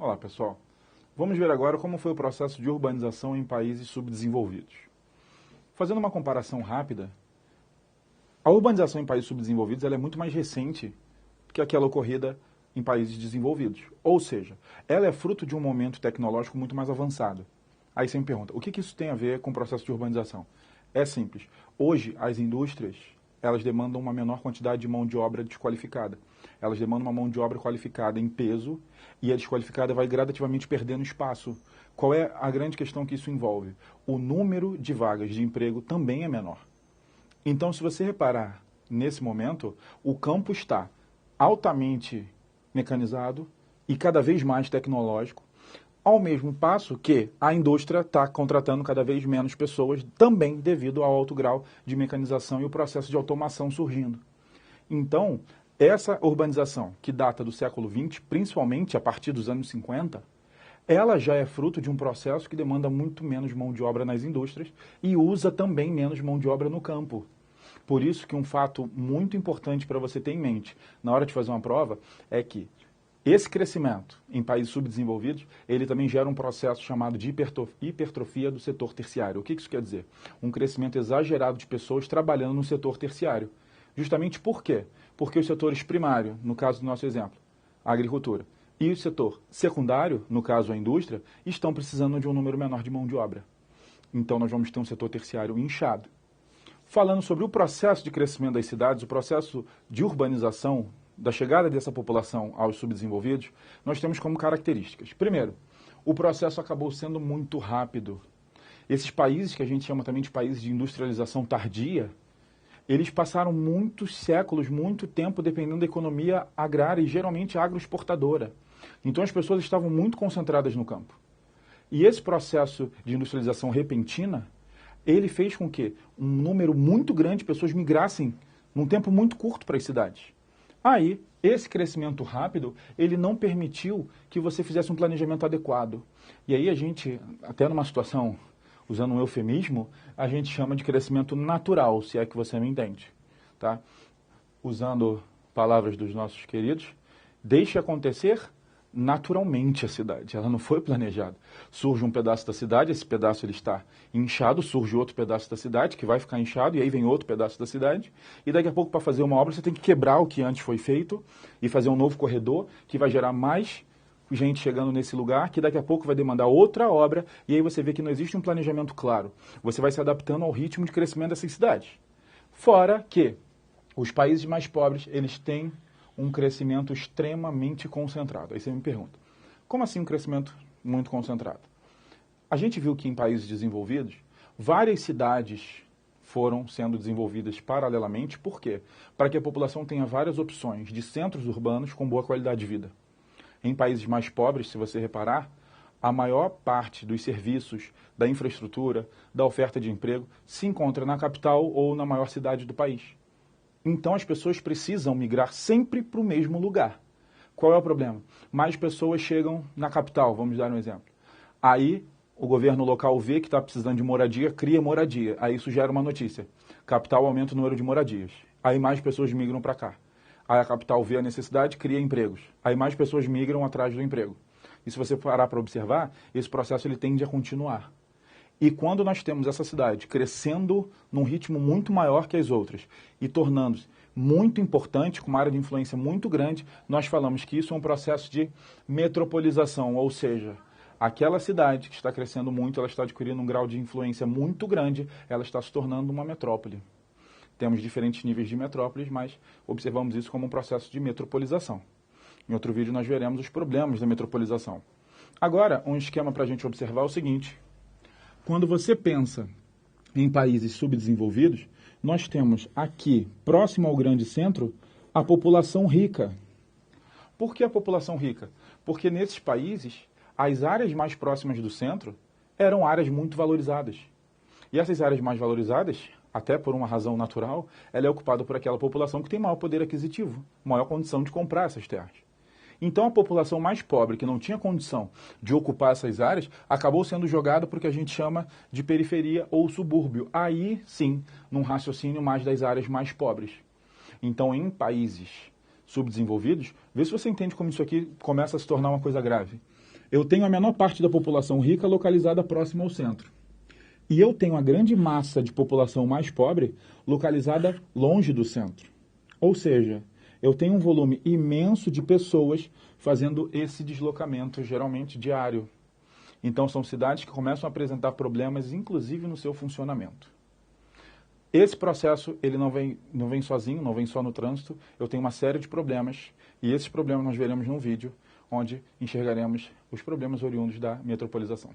Olá, pessoal. Vamos ver agora como foi o processo de urbanização em países subdesenvolvidos. Fazendo uma comparação rápida, a urbanização em países subdesenvolvidos ela é muito mais recente que aquela ocorrida em países desenvolvidos. Ou seja, ela é fruto de um momento tecnológico muito mais avançado. Aí você me pergunta, o que isso tem a ver com o processo de urbanização? É simples. Hoje, as indústrias, elas demandam uma menor quantidade de mão de obra desqualificada. Elas demandam uma mão de obra qualificada em peso e a desqualificada vai gradativamente perdendo espaço. Qual é a grande questão que isso envolve? O número de vagas de emprego também é menor. Então, se você reparar nesse momento, o campo está altamente mecanizado e cada vez mais tecnológico, ao mesmo passo que a indústria está contratando cada vez menos pessoas, também devido ao alto grau de mecanização e o processo de automação surgindo. Então, essa urbanização, que data do século XX, principalmente a partir dos anos 50, ela já é fruto de um processo que demanda muito menos mão de obra nas indústrias e usa também menos mão de obra no campo. Por isso que um fato muito importante para você ter em mente na hora de fazer uma prova é que esse crescimento em países subdesenvolvidos, ele também gera um processo chamado de hipertrofia do setor terciário. O que isso quer dizer? Um crescimento exagerado de pessoas trabalhando no setor terciário. Justamente por quê? Porque os setores primários, no caso do nosso exemplo, a agricultura, e o setor secundário, no caso a indústria, estão precisando de um número menor de mão de obra. Então nós vamos ter um setor terciário inchado. Falando sobre o processo de crescimento das cidades, o processo de urbanização, da chegada dessa população aos subdesenvolvidos, nós temos como características. Primeiro, o processo acabou sendo muito rápido. Esses países, que a gente chama também de países de industrialização tardia, eles passaram muitos séculos, muito tempo dependendo da economia agrária e geralmente agroexportadora. Então as pessoas estavam muito concentradas no campo. E esse processo de industrialização repentina, ele fez com que um número muito grande de pessoas migrassem num tempo muito curto para as cidades. Aí, esse crescimento rápido, ele não permitiu que você fizesse um planejamento adequado. E aí a gente, até numa situação, usando um eufemismo, a gente chama de crescimento natural, se é que você me entende. Tá? Usando palavras dos nossos queridos, deixe acontecer naturalmente a cidade, ela não foi planejada. Surge um pedaço da cidade, esse pedaço ele está inchado, surge outro pedaço da cidade que vai ficar inchado, e aí vem outro pedaço da cidade, e daqui a pouco para fazer uma obra você tem que quebrar o que antes foi feito e fazer um novo corredor que vai gerar mais gente chegando nesse lugar, que daqui a pouco vai demandar outra obra, e aí você vê que não existe um planejamento claro. Você vai se adaptando ao ritmo de crescimento dessas cidades. Fora que os países mais pobres, eles têm um crescimento extremamente concentrado. Aí você me pergunta, como assim um crescimento muito concentrado? A gente viu que em países desenvolvidos, várias cidades foram sendo desenvolvidas paralelamente. Por quê? Para que a população tenha várias opções de centros urbanos com boa qualidade de vida. Em países mais pobres, se você reparar, a maior parte dos serviços, da infraestrutura, da oferta de emprego, se encontra na capital ou na maior cidade do país. Então as pessoas precisam migrar sempre para o mesmo lugar. Qual é o problema? Mais pessoas chegam na capital, vamos dar um exemplo. Aí o governo local vê que está precisando de moradia, cria moradia. Aí isso gera uma notícia. Capital aumenta o número de moradias. Aí mais pessoas migram para cá. Aí a capital vê a necessidade, cria empregos. Aí mais pessoas migram atrás do emprego. E se você parar para observar, esse processo ele tende a continuar. E quando nós temos essa cidade crescendo num ritmo muito maior que as outras e tornando-se muito importante, com uma área de influência muito grande, nós falamos que isso é um processo de metropolização, ou seja, aquela cidade que está crescendo muito, ela está adquirindo um grau de influência muito grande, ela está se tornando uma metrópole. Temos diferentes níveis de metrópoles, mas observamos isso como um processo de metropolização. Em outro vídeo nós veremos os problemas da metropolização. Agora, um esquema para a gente observar é o seguinte. Quando você pensa em países subdesenvolvidos, nós temos aqui, próximo ao grande centro, a população rica. Por que a população rica? Porque nesses países, as áreas mais próximas do centro eram áreas muito valorizadas. E essas áreas mais valorizadas, até por uma razão natural, ela é ocupada por aquela população que tem maior poder aquisitivo, maior condição de comprar essas terras. Então a população mais pobre, que não tinha condição de ocupar essas áreas, acabou sendo jogada para o que a gente chama de periferia ou subúrbio. Aí sim, num raciocínio mais das áreas mais pobres. Então em países subdesenvolvidos, vê se você entende como isso aqui começa a se tornar uma coisa grave. eu tenho a menor parte da população rica localizada próxima ao centro. E eu tenho a grande massa de população mais pobre localizada longe do centro. Ou seja, eu tenho um volume imenso de pessoas fazendo esse deslocamento, geralmente diário. Então, são cidades que começam a apresentar problemas, inclusive no seu funcionamento. Esse processo ele não vem sozinho, não vem só no trânsito. Eu tenho uma série de problemas e esses problemas nós veremos num vídeo onde enxergaremos os problemas oriundos da metropolização.